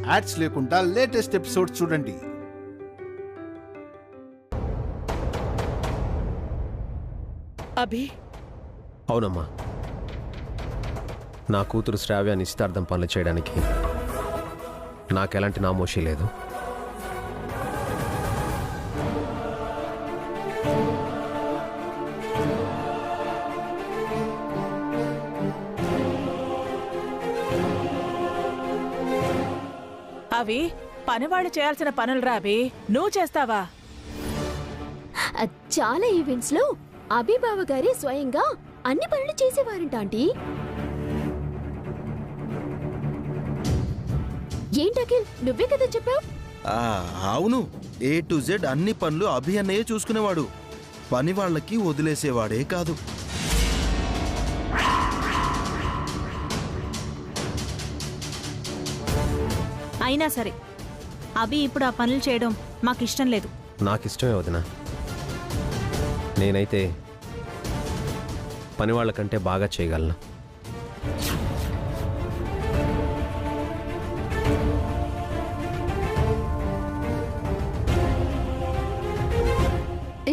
Ads లేకుండా latest episode చూడండి. అభి, అవునమ్మా, నా కూతురు శ్రావ్య నిశ్చితార్థం పనులు చేయడానికి నాకెలాంటి నామోషి లేదు. అవి పనివాళ్ళు చేయాల్సిన పనులు రాబి, నువ్వు చేస్తావా? చాలా ఈవెంట్స్ లో అభిబావ గారి స్వయంగా అన్ని పనులు చేసేవారంట ఆంటీ. ఏంటకిల్, నువ్వే కదా చెప్పావు? అవును, A to Z అన్ని పనులు అభి అన్నయ్య చూసుకునేవాడు. పని వాళ్ళకి వదిలేసేవాడే కాదు. అయినా సరే అభి ఇప్పుడు ఆ పనులు చేయడం మాకిష్టం లేదు. నాకిష్టమే వదినా. నేనైతే పని వాళ్ళ కంటే బాగా చేయగలను.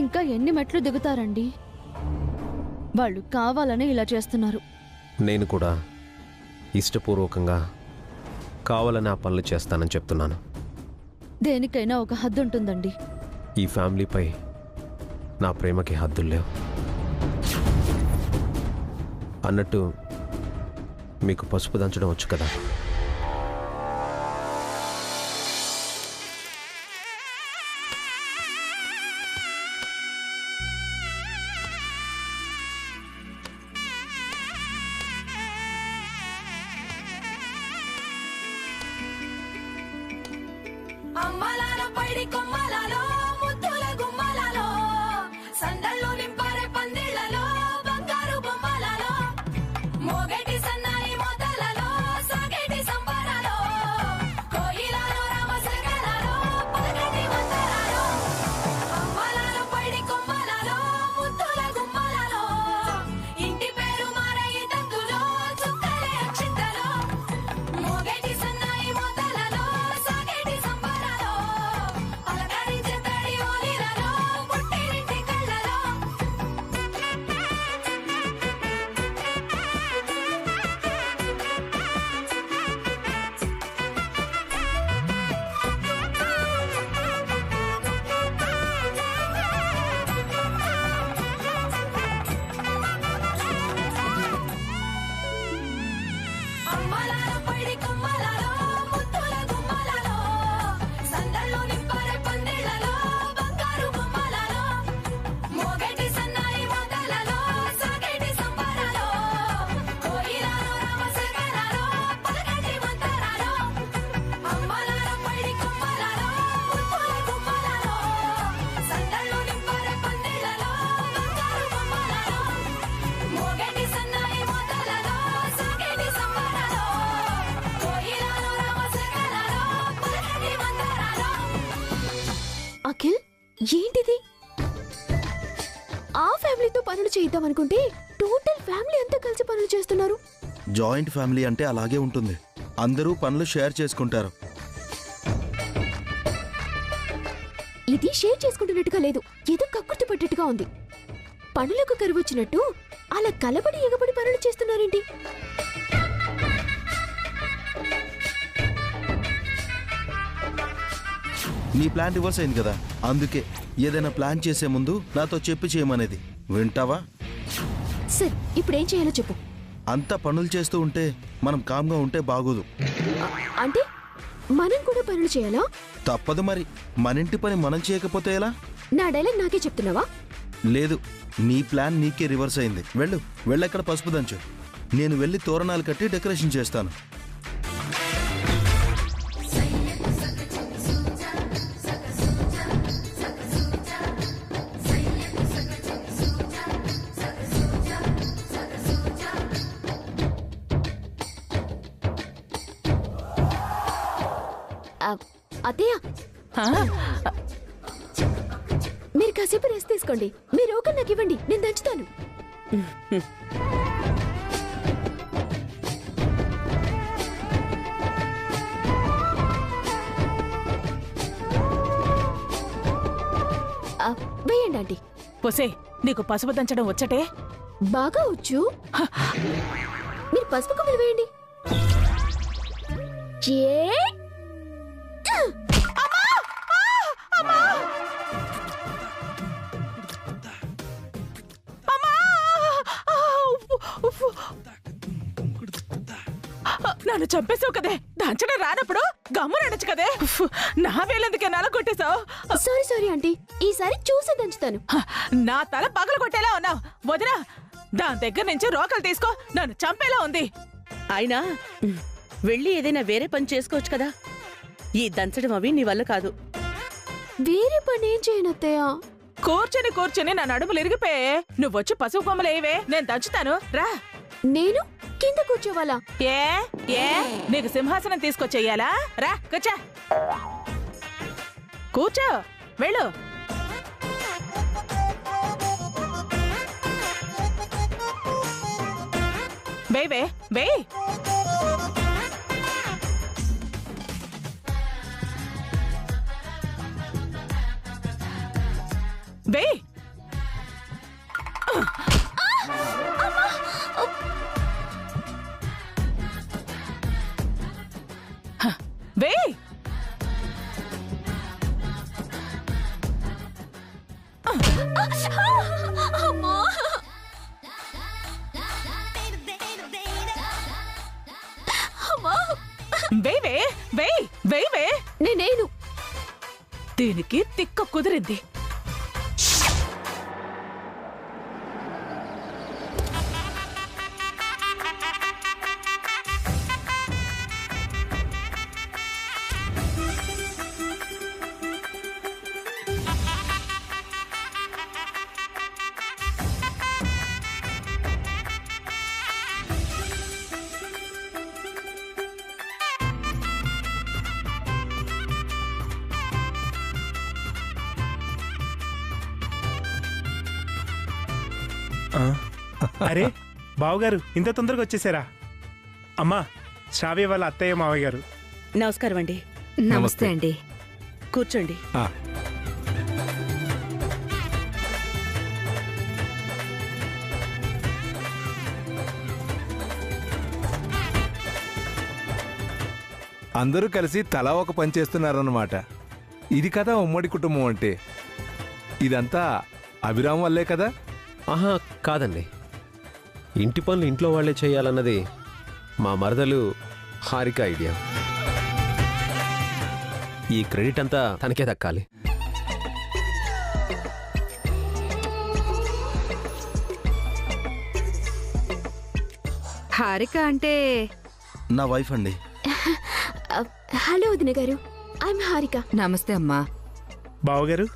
ఇంకా ఎన్ని మెట్లు దిగుతారండి? వాళ్ళు కావాలని ఇలా చేస్తున్నారు. నేను కూడా ఇష్టపూర్వకంగా కావాలని ఆ పనులు చేస్తానని చెప్తున్నాను. దేనికైనా ఒక హద్దు ఉంటుందండి. ఈ ఫ్యామిలీపై నా ప్రేమకి హద్దులు లేవు. అన్నట్టు మీకు పసుపు దంచడం వచ్చు కదా? అమ్మలాలో పైడి కొమ్మలాలో ముద్దుల గుమ్మలాలో సందళ్ళు నింపారే పందిళ్లలో బంగారు బొమ్మలాలో మోగేటి సన్నాయి మోతలలో సాగేటి సంబరాలో కోయిలాలో రామసగనాలో పలకటి వందరాలో అమ్మలాలో పైడి కొమ్మలాలో ముద్దుల గుమ్మలాలో ఇంటి పేరు మారయి తందులో చుక్కలే అక్షింతలో మోగేటి సన్నాయి మోతలలో సాగేటి సంబరాలో పలకరించే తడి ఓలిలలో పుట్టినింటి కళ్ళలో అమ్మలాలో పైడి కొమ్మలాలో ముద్దుల గుమ్మలాలో సందళ్ళు నింపారే పందిళ్లలో బంగారు బొమ్మలాలో మోగేటి సన్నాయి మోతలలో సాగేటి సంబరాలో కోయిలాలో రామసగనాలో పలకటి వందరాలో అమ్మలాలో పైడి కొమ్మలాలో ముద్దుల గుమ్మలాలో సందళ్ళు నింపారే పందిళ్లలో బంగారు బొమ్మలాలో మోగేటి సన్నాయి మోతలలో సాగేటి సంబరాలో కోయిలాలో రామసగనాలో పలకటి వందరాలో. అఖిల్, ఏంటిది? ఆ ఫ్యామిలీతో పనులు చేద్దాం అనుకుంటే టోటల్ ఫ్యామిలీ అంతా కలిసి పనులు చేస్తున్నారు. జాయింట్ ఫ్యామిలీ అంటే అలాగే ఉంటుంది. అందరూ పనులు షేర్ చేసుకుంటారు. ఇది షేర్ చేసుకుంటున్నట్టుగా లేదు, ఏదో కక్కుర్తి పట్టేట్టుగా ఉంది. పనులకు కరువొచ్చినట్టు అలా కలబడి ఎగబడి పనులు చేస్తున్నారేంటి? నీ ప్లాన్ రివర్స్ అయింది కదా, అందుకే ఏదైనా ప్లాన్ చేసే ముందు నాతో చెప్పి చేయమనేది. వింటావా? సరే, ఇప్పుడేం చేయాలో చెప్పు. అంతా పనులు చేస్తూ ఉంటే మనం కామ్గా ఉంటే బాగోదు. అంటే మనం కూడా పనులు చేయాలా? తప్పదు మరి. మన ఇంటి పని మనం చేయకపోతే ఎలా? నా డైలాగ్ నాకే చెప్తున్నావా? లేదు, నీ ప్లాన్ నీకే రివర్స్ అయింది. వెళ్ళక్కడ పసుపు దంచు. నేను వెళ్ళి తోరణాలు కట్టి డెకరేషన్ చేస్తాను. అత్తయ్య, మీరు కాసేపు రెస్ట్ తీసుకోండి. మీరు ఒక నాకు ఇవ్వండి, నేను దంచుతాను. వేయండి ఆంటీ. పొసే నీకు పసుపు దంచడం వచ్చటే? బాగా వచ్చు. మీరు పసుపు కొమ్మలు వేయండి. నన్ను చంపేసావు కదే, దంచడం రానప్పుడు గమ్ము నడచ్చు కదే. నా వేలెందుకే నల కొట్టేశావు? సారీ సారీ ఆంటీ, ఈసారి చూసి దంచుతాను. నా తల పగలు కొట్టేలా ఉన్నావు. వదినా, దాని దగ్గర నుంచి రోకలు తీసుకో, నన్ను చంపేలా ఉంది. అయినా వెళ్ళి ఏదైనా వేరే పని చేసుకోవచ్చు కదా. ఈ దంచడం అవి నీ వల్ల కాదు. వేరే పని ఏం చేయను అత్తయ్య. కూర్చొని కూర్చొని నా నడుములు ఇరిగిపోయే. నువ్వొచ్చి పసుపు కొమ్మలు ఏవే, నేను దంచుతాను రా. నేను కింద కూర్చోవాలా? ఏ ఏ నీకు సింహాసనం తీసుకొచ్చేయాలా? రా కూర్చో. కూర్చో, వెళ్ళు. వేవే వే. వే. వే. వేవే వే వేవే. నేను దీనికి తిక్క కుదిరింది. అరే బావగారు, ఇంత తొందరగా వచ్చేసారా? అమ్మా, శ్రావ్య వాళ్ళ అత్తయ్య మావయ్య గారు. నమస్కారం అండి. నమస్తే అండి. కూర్చోండి. అందరూ కలిసి తలా ఒక పని చేస్తున్నారన్నమాట. ఇది కదా ఉమ్మడి కుటుంబం అంటే. ఇదంతా అభిరామ్ వల్లే కదా? ఆహా, కాదండి. ఇంటి పనులు ఇంట్లో వాళ్ళే చేయాలన్నది మా మరదలు హారిక ఐడియా. ఈ క్రెడిట్ అంతా తనకే దక్కాలి. హారిక అంటే నా వైఫ్ అండి. హలో వదిన గారు, ఐఎమ్ హారిక. నమస్తే అమ్మా. బావగారు,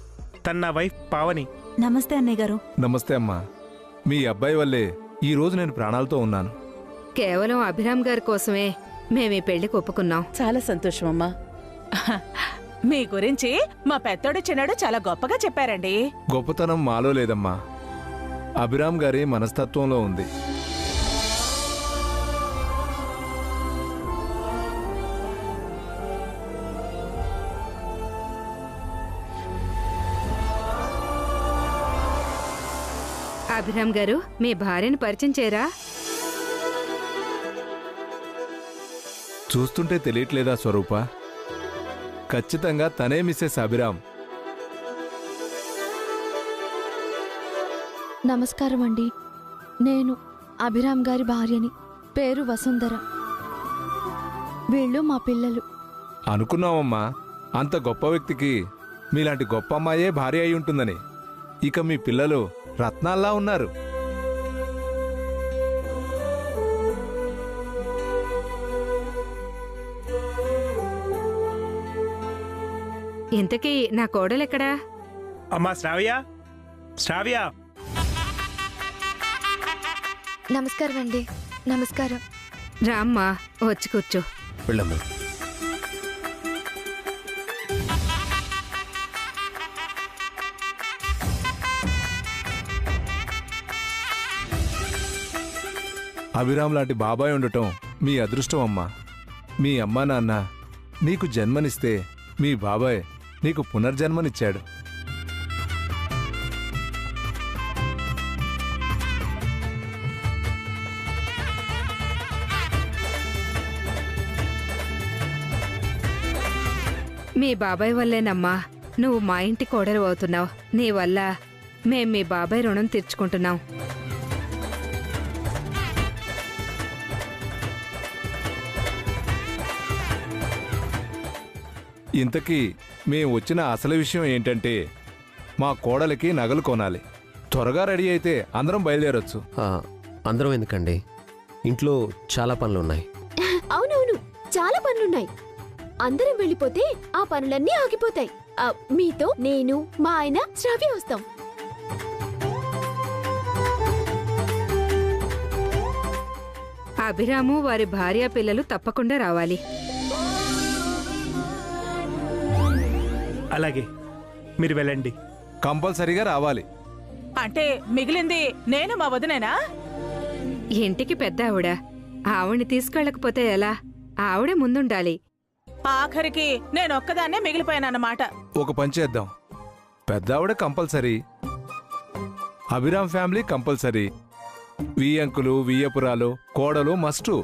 తన నా వైఫ్ పావని. నమస్తే అన్నయ్య గారు. నమస్తే అమ్మా. మీ అబ్బాయి వల్లే ఈ రోజు నేను ప్రాణాలతో ఉన్నాను. కేవలం అభిరామ్ గారి కోసమే మేమీ పెళ్లికి ఒప్పుకున్నాం. చాలా సంతోషం అమ్మా. మీ గురించి మా పెద్దోడు చిన్నాడు చాలా గొప్పగా చెప్పారండి. గొప్పతనం మాలో లేదమ్మా, అభిరామ్ గారి మనస్తత్వంలో ఉంది. అభిరామ్ గారు, మీ భార్యను పరిచయం చేయరా? చూస్తుంటే తెలియట్లేదా స్వరూప? ఖచ్చితంగా తనే మిస్సెస్ అభిరామ్. నమస్కారం అండి. నేను అభిరామ్ గారి భార్యని. పేరు వసుంధర. వీళ్ళు మా పిల్లలు. అనుకున్నామమ్మా, అంత గొప్ప వ్యక్తికి మీలాంటి గొప్ప అమ్మాయే భార్య అయి ఉంటుందని. ఇక మీ పిల్లలు రత్నాల్లా ఉన్నారు. ఇంతకీ నా కోడలెక్కడా? అమ్మా శ్రావ్య, శ్రావ్య. నమస్కారం అండి. నమస్కారం. రామ్మా, వచ్చి కూర్చో. వెళ్ళమ్మా. అభిరామ్ లాంటి బాబాయ్ ఉండటం మీ అదృష్టం అమ్మా. మీ అమ్మా నాన్న నీకు జన్మనిస్తే మీ బాబాయ్ నీకు పునర్జన్మనిచ్చాడు. మీ బాబాయ్ వల్లేనమ్మా నువ్వు మా ఇంటి కోడలు అవుతున్నావు. నీ వల్ల మేం మీ బాబాయ్ రుణం తీర్చుకుంటున్నాం. ఇంతకీ మేం వచ్చిన అసలు విషయం ఏంటంటే మా కోడలికి నగలు కొనాలి. త్వరగా రెడీ అయితే అందరం బయలుదేరొచ్చు. అందరం ఎందుకండి, ఇంట్లో చాలా పనులు ఉన్నాయి. అవునవును, చాలా పనులున్నాయి. అందరం వెళ్ళిపోతే ఆ పనులన్నీ ఆగిపోతాయి. మీతో నేను, మా ఆయన, శ్రావ్య వస్తాం. అభిరాము వారి భార్య పిల్లలు తప్పకుండా రావాలి. అలాగే, మీరు వెళ్ళండి. కంపల్సరీగా రావాలి. అంటే మిగిలింది నేను మా వదినేనా? ఇంటికి పెద్ద ఆవిడ, ఆవిడ్ని తీసుకెళ్ళకపోతే ఎలా? ఆవిడే ముందుండాలి. ఆఖరికి నేను ఒక్కదాన్నే మిగిలిపోయానన్నమాట. ఒక పని చేద్దాం, పెద్ద ఆవిడ కంపల్సరీ, అభిరామ్ ఫ్యామిలీ కంపల్సరీ, వియ్యంకులు వియ్యపురాలు కోడలు మస్టు.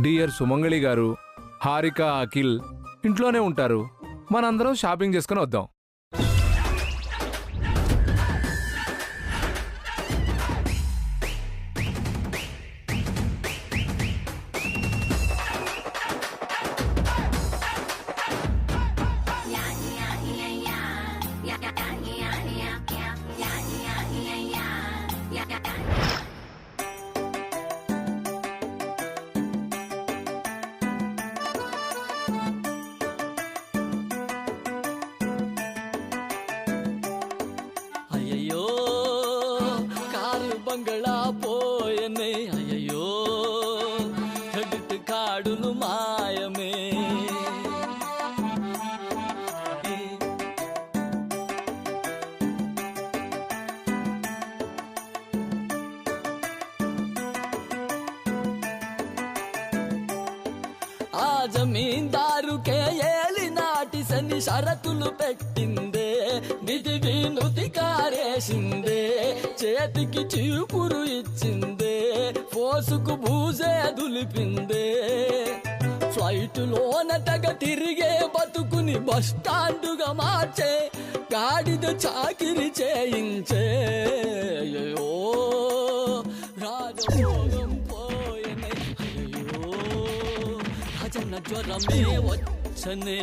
డియర్ సుమంగళి గారు, హారిక, అఖిల్ ఇంట్లోనే ఉంటారు. మనందరం షాపింగ్ చేసుకుని వద్దాం. అయ్యయ్యో కారు బంగళా పోయనే, అయ్యయ్యో క్రెడిట్ కార్డులు మాయమే. ఆ జమీందారుకే ఏలినాటి శని షరతులు పెట్టిందే, విధి వినుతి కారేసిందే, చేతికి చీపురు ఇచ్చిందే, ఫోసుకు బూజే దులిపిందే. ఫ్లైటులోన తెగ తిరిగే బతుకుని బస్టాండుగా మార్చే, గాడిద చాకిరి చేయించే. అయ్యో రాజభోగం పోయనే, అయ్యో భజన జ్వరమే వచ్చనే.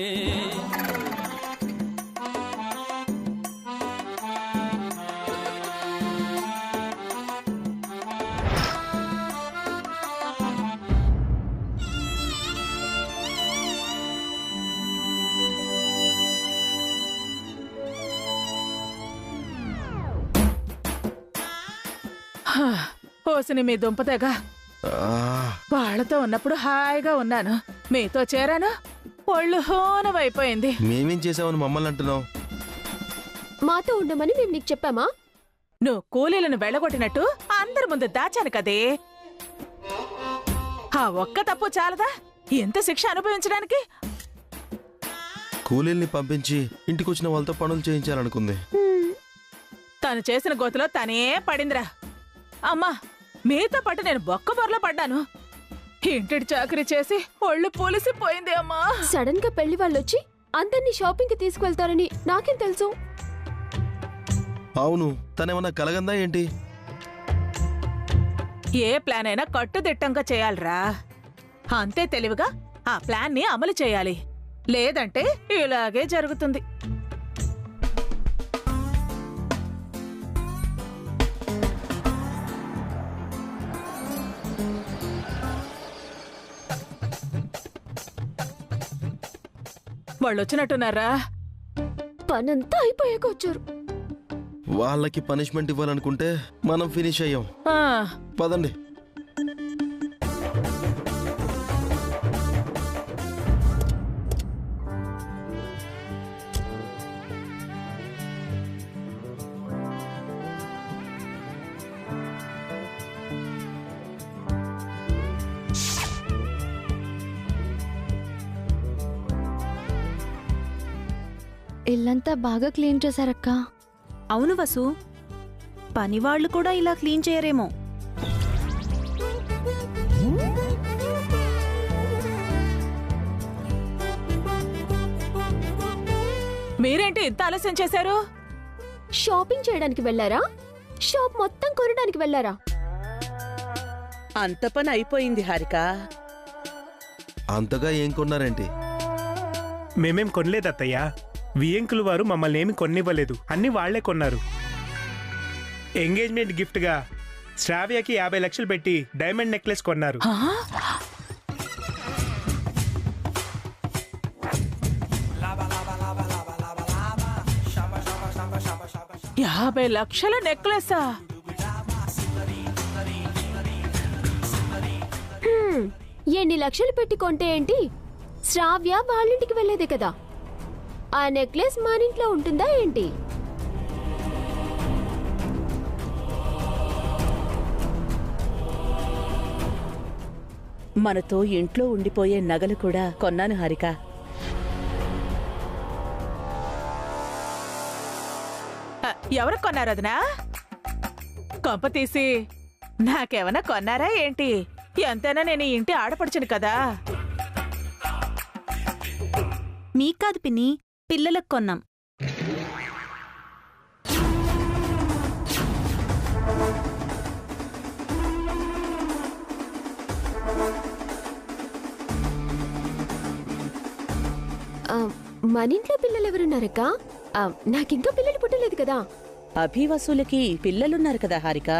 పోసిని మీ దుంపతేగా, వాళ్ళతో ఉన్నప్పుడు హాయిగా ఉన్నాను. మీతో చేరాను, ఒళ్ళు హోనమైపోయింది. మేమేం చేసామని మమ్మల్ని అంటున్నావు? మాతో ఉండమని మేము నీకు చెప్పామా? నువ్వు కూలీలను వెళ్ళగొట్టినట్టు అందరి ముందు దాచాను కదే. ఆ ఒక్క తప్పు చాలదా ఎంత శిక్ష అనుభవించడానికి? కూలీల్ని పంపించి ఇంటికొచ్చిన వాళ్ళతో పనులు చేయించాలనుకుంది. తను చేసిన గోతులో తనే పడిందిరా. అమ్మా, మీతో పాటు నేను బొక్క బొరలో పడ్డాను. ఇంటిడి చాకరీ చేసి ఒళ్ళు పూలిసిపోయింది అమ్మా. సడన్ గా పెళ్లి వాళ్ళొచ్చి అందరినీ షాపింగ్ కి తీసుకువెళ్తారని నాకేం తెలుసు? అవును, తనేమన్నా కలగందా ఏంటి? ఏ ప్లాన్ అయినా కట్టుదిట్టంగా చేయాలిరా. అంతే తెలివిగా ఆ ప్లాన్ ని అమలు చేయాలి. లేదంటే ఇలాగే జరుగుతుంది. వాళ్ళు వచ్చినట్టున్నారా? పనంతా అయిపోయాక వచ్చారు. వాళ్ళకి పనిష్మెంట్ ఇవ్వాలనుకుంటే మనం ఫినిష్ అయ్యాం. పదండి. ఇల్లంతా బాగా క్లీన్ చేశారక్క. అవును వసు, పనివాళ్లు కూడా ఇలా క్లీన్ చేయరేమో. మీరేంటి ఇంత ఆలస్యం చేశారు? షాపింగ్ చేయడానికి వెళ్ళారా? షాప్ మొత్తం కొనడానికి వెళ్ళారా? అంత పని అయిపోయింది హారిక. అంతగా ఏం కొన్నారేంటి? మేమేం కొనలేదు అత్తయ్య. వియంకులు వారు మమ్మల్ని ఏమి కొనివ్వలేదు, అన్ని వాళ్లే కొన్నారు. ఎంగేజ్మెంట్ గిఫ్ట్ గా శ్రావ్యకి 50 లక్షలు పెట్టి డైమండ్ నెక్లెస్ కొన్నారు. 50 లక్షల నెక్లెసా? ఎన్ని లక్షలు పెట్టి కొంటే ఏంటి? శ్రావ్య వాళ్ళింటికి వెళ్ళేదే కదా. ఆ నెక్లెస్ మన ఇంట్లో ఉంటుందా ఏంటి? మనతో ఇంట్లో ఉండిపోయే నగలు కూడా కొన్నాను హారిక. ఎవరు కొన్నారు అదనా? కొంప తీసి నాకేమన్నా కొన్నారా ఏంటి? ఎంతైనా నేను ఈ ఇంటి ఆడపడుచును కదా. మీకు కాదు పిన్ని, పిల్లలకు కొన్నాం. మన ఇంట్లో పిల్లలు ఎవరున్నారక్క? నాకింకా పిల్లలు పుట్టలేదు కదా. అభివసులకి పిల్లలున్నారు కదా హారిక.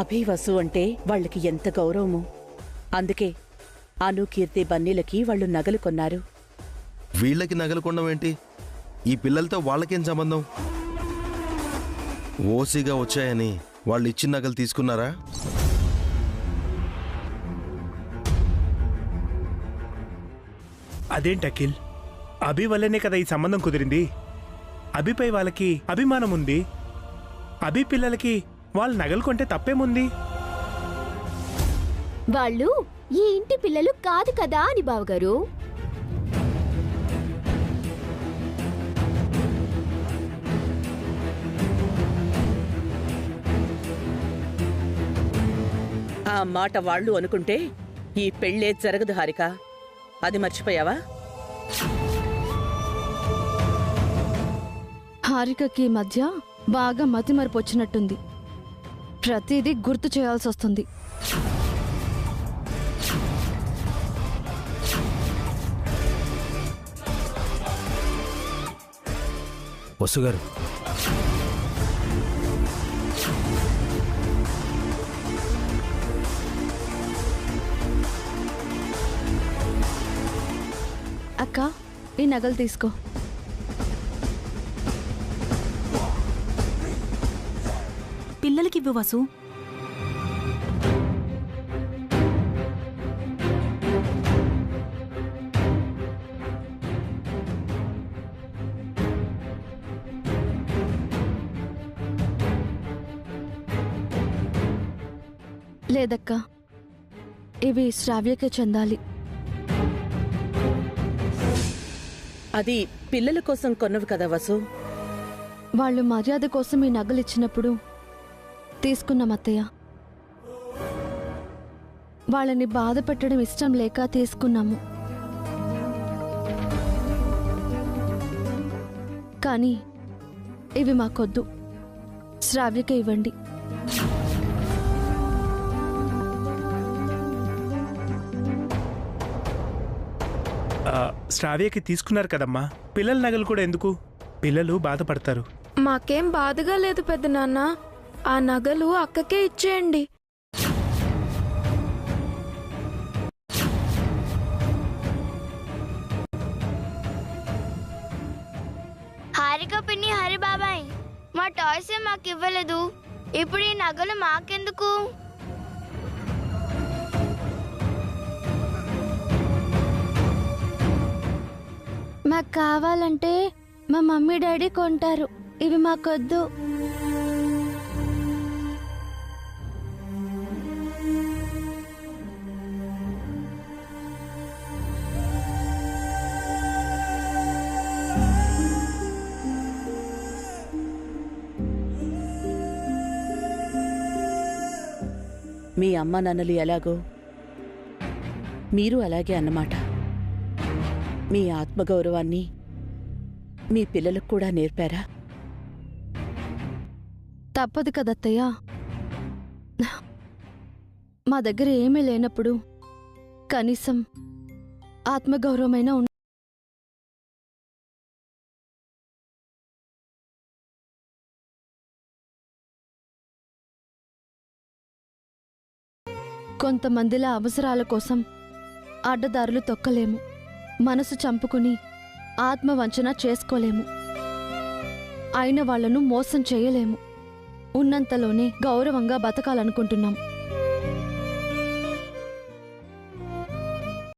అభివసు అంటే వాళ్ళకి ఎంత గౌరవము. అందుకే అను, కీర్తి, బన్నీలకి వాళ్ళు నగలు కొన్నారు. వీళ్ళకి నగలు కొనడం ఏంటి? ఈ పిల్లలతో వాళ్ళకేం సంబంధం? ఓసీగా వచ్చాయని వాళ్ళు ఇచ్చిన నగలు తీసుకున్నారా? అదేంటి అఖిల్, అభి వల్లనే కదా ఈ సంబంధం కుదిరింది. అభిపై వాళ్ళకి అభిమానం ఉంది. అభి పిల్లలకి వాళ్ళు నగలు కొంటే తప్పేముంది? వాళ్ళు ఈ ఇంటి పిల్లలు కాదు కదా అని బావగారు. ఆ మాట వాళ్ళు అనుకుంటే ఈ పెళ్ళే జరగదు హారిక. అది మర్చిపోయావా? హారికకి మధ్య బాగా మతిమరుపు వచ్చినట్టుంది. ప్రతిదీ గుర్తు చేయాల్సి వస్తుంది. వసుగారు, అక్క, ఈ నగలు తీసుకో. పిల్లలకివ్వు వసు. లేదక్క, ఇవి శ్రావ్యకే చెందాలి. అది పిల్లల కోసం కొన్నవి కదా వసు. వాళ్ళు మర్యాద కోసం ఈ నగలు ఇచ్చినప్పుడు తీసుకున్నాం అత్తయ్య. వాళ్ళని బాధ పెట్టడం ఇష్టం లేక తీసుకున్నాము. కానీ ఇవి మాకొద్దు, శ్రావ్యకే ఇవ్వండి. శ్రావ్యకి తీసుకున్నారు కదమ్మా, పిల్లల నగలు కూడా ఎందుకు? పిల్లలు బాధపడతారు. మాకేం బాధగా లేదు పెద్దనాన్న. ఆ నగలు అక్కకే ఇచ్చేయండి. హారిక పిన్ని, హరి బాబాయ్, మా టాయ్స్ మాకు ఇవ్వలేదు. ఇప్పుడు ఈ నగలు మాకెందుకు? మాకు కావాలంటే మా మమ్మీ డాడీ కొంటారు. ఇవి మాకొద్దు. మీ అమ్మ నాన్నలు ఎలాగో మీరు అలాగే అన్నమాట. మీ ఆత్మగౌరవాన్ని మీ పిల్లలకు కూడా నేర్పారా? తప్పదు కదత్తయ్య. మా దగ్గర ఏమీ లేనప్పుడు కనీసం ఆత్మగౌరవమైనా కొంతమందిలా అవసరాల కోసం అడ్డదారులు తొక్కలేము. మనసు చంపుకుని ఆత్మవంచన చేసుకోలేము. అయిన వాళ్లను మోసం చేయలేము. ఉన్నంతలోనే గౌరవంగా బతకాలనుకుంటున్నాం.